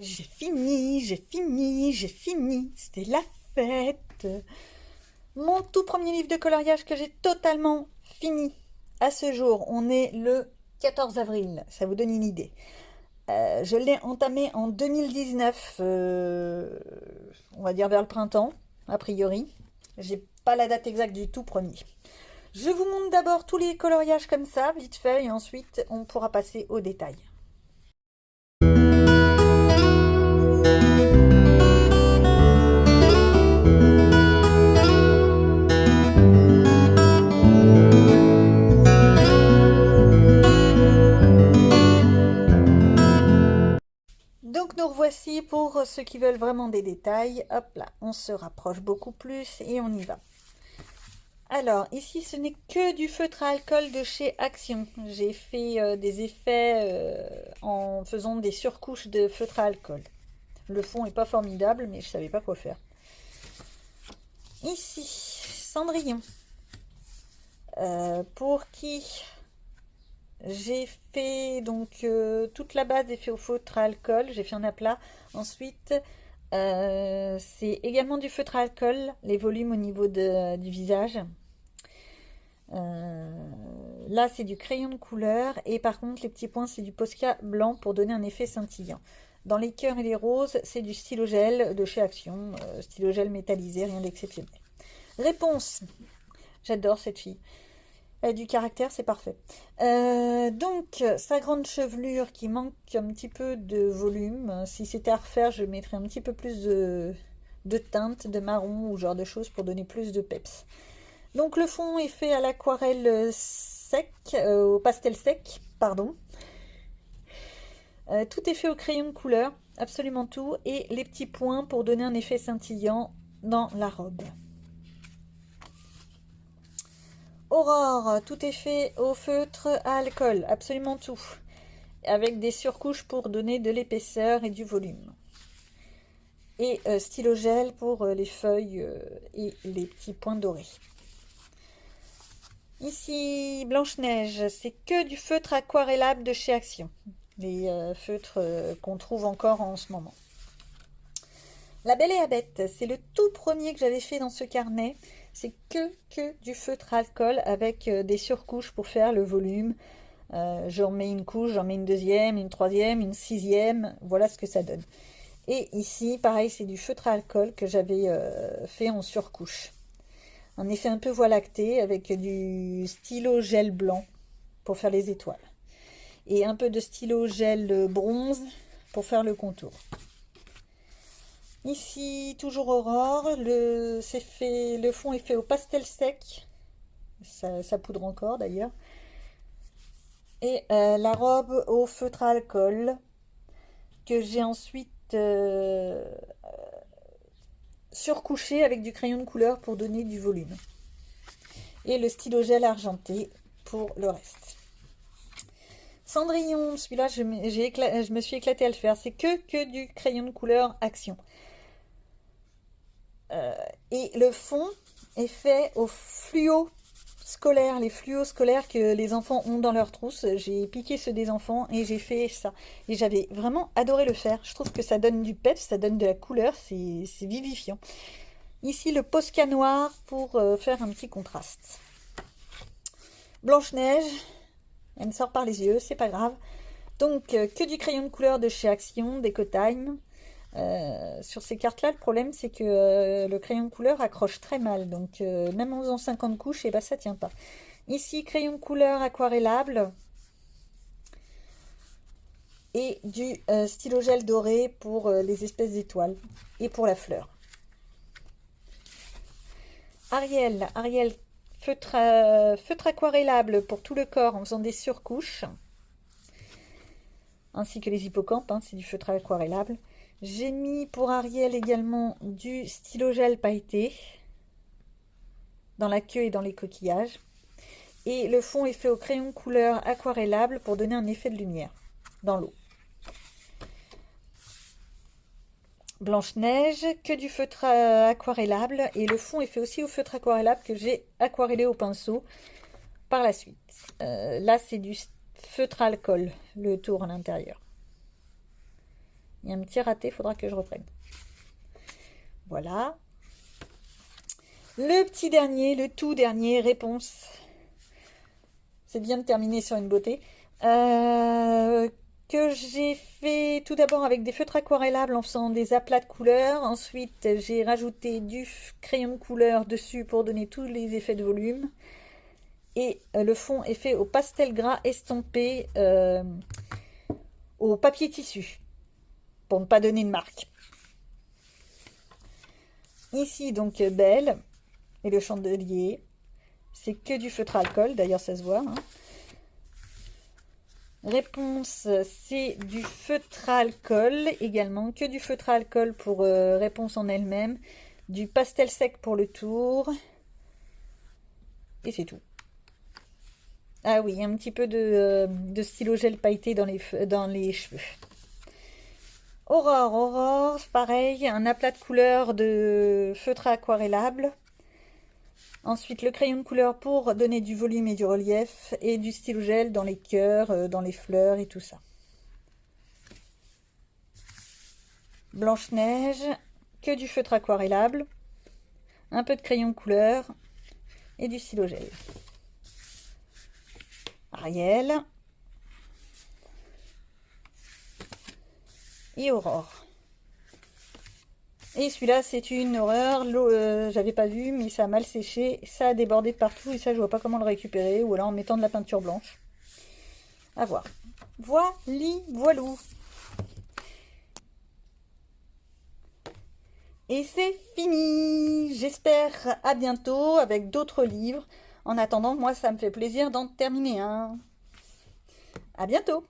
J'ai fini, c'était la fête. Mon tout premier livre de coloriage que j'ai totalement fini. À ce jour, on est le 14 avril, ça vous donne une idée. Je l'ai entamé en 2019, on va dire vers le printemps, a priori. J'ai pas la date exacte du tout premier. Je vous montre d'abord tous les coloriages comme ça, vite fait, et ensuite on pourra passer aux détails. Donc nous revoici pour ceux qui veulent vraiment des détails. Hop là, on se rapproche beaucoup plus et on y va. Alors ici ce n'est que du feutre à alcool de chez Action. J'ai fait des effets en faisant des surcouches de feutre à alcool. Le fond est pas formidable mais je savais pas quoi faire. Ici, Cendrillon. Pour qui j'ai fait donc toute la base est fait au feutre à alcool, j'ai fait un aplat. Ensuite, c'est également du feutre à alcool, les volumes au niveau du visage. Là, c'est du crayon de couleur et par contre, les petits points, c'est du Posca blanc pour donner un effet scintillant. Dans les cœurs et les roses, c'est du stylo gel de chez Action, stylo gel métallisé, rien d'exceptionnel. Réponse. J'adore cette fille. Elle a du caractère, c'est parfait. Donc, sa grande chevelure qui manque un petit peu de volume. Si c'était à refaire, je mettrais un petit peu plus de teinte, de marron ou genre de choses pour donner plus de peps. Donc, le fond est fait à l'aquarelle sec, au pastel sec, pardon. Tout est fait au crayon de couleur, absolument tout. Et les petits points pour donner un effet scintillant dans la robe. Aurore, tout est fait au feutre à alcool, absolument tout. Avec des surcouches pour donner de l'épaisseur et du volume. Et stylo gel pour les feuilles et les petits points dorés. Ici, Blanche-Neige, c'est que du feutre aquarellable de chez Action. Les feutres qu'on trouve encore en ce moment. La Belle et la Bête, c'est le tout premier que j'avais fait dans ce carnet. C'est que du feutre alcool avec des surcouches pour faire le volume. J'en mets une couche, j'en mets une deuxième, une troisième, une sixième. Voilà ce que ça donne. Et ici, pareil, c'est du feutre à alcool que j'avais fait en surcouche. Un effet un peu voie lactée avec du stylo gel blanc pour faire les étoiles. Et un peu de stylo gel bronze pour faire le contour. Ici, toujours Aurore, le fond est fait au pastel sec, ça poudre encore d'ailleurs. Et la robe au feutre à alcool, que j'ai ensuite surcouché avec du crayon de couleur pour donner du volume. Et le stylo gel argenté pour le reste. Cendrillon, celui-là, je me suis éclatée à le faire. C'est que du crayon de couleur Action. Et le fond est fait au fluo scolaire, les fluos scolaires que les enfants ont dans leur trousse. J'ai piqué ceux des enfants et j'ai fait ça. Et j'avais vraiment adoré le faire. Je trouve que ça donne du peps, ça donne de la couleur, c'est vivifiant. Ici, le Posca noir pour faire un petit contraste. Blanche-Neige, elle me sort par les yeux, c'est pas grave. Donc, que du crayon de couleur de chez Action, d'EcoTime. Sur ces cartes-là, le problème, c'est que le crayon de couleur accroche très mal. Donc, même en faisant 50 couches, et bah, ça tient pas. Ici, crayon de couleur aquarellable. Et du stylo gel doré pour les espèces d'étoiles. Et pour la fleur. Ariel, feutre aquarellable pour tout le corps en faisant des surcouches. Ainsi que les hippocampes, hein, c'est du feutre aquarellable. J'ai mis pour Ariel également du stylo gel pailleté dans la queue et dans les coquillages. Et le fond est fait au crayon couleur aquarellable pour donner un effet de lumière dans l'eau. Blanche-Neige, que du feutre aquarellable. Et le fond est fait aussi au feutre aquarellable que j'ai aquarellé au pinceau par la suite. Là, c'est du feutre alcool, le tour à l'intérieur. Il y a un petit raté, il faudra que je reprenne. Voilà. Le petit dernier, le tout dernier, réponse. C'est bien de terminer sur une beauté. Que j'ai fait tout d'abord avec des feutres aquarellables en faisant des aplats de couleurs. Ensuite, j'ai rajouté du crayon de couleur dessus pour donner tous les effets de volume. Et le fond est fait au pastel gras estampé au papier tissu, pour ne pas donner de marque. Ici, donc, Belle et le chandelier. C'est que du feutre à alcool, d'ailleurs ça se voit. Hein. Réponse, c'est du feutre à alcool également, que du feutre à alcool pour réponse en elle-même, du pastel sec pour le tour, et c'est tout. Ah oui, un petit peu de stylo gel pailleté dans les cheveux. Aurore, pareil, un aplat de couleur de feutre aquarellable. Ensuite, le crayon de couleur pour donner du volume et du relief, et du stylo gel dans les cœurs, dans les fleurs et tout ça. Blanche-Neige, que du feutre aquarellable, un peu de crayon de couleur et du stylo gel. Ariel et Aurore. Et celui-là, c'est une horreur. L'eau, j'avais pas vu, mais ça a mal séché. Ça a débordé de partout et ça, je vois pas comment le récupérer. Ou alors en mettant de la peinture blanche. À voir. Voilou. Et c'est fini. J'espère à bientôt avec d'autres livres. En attendant, moi, ça me fait plaisir d'en terminer un. À bientôt.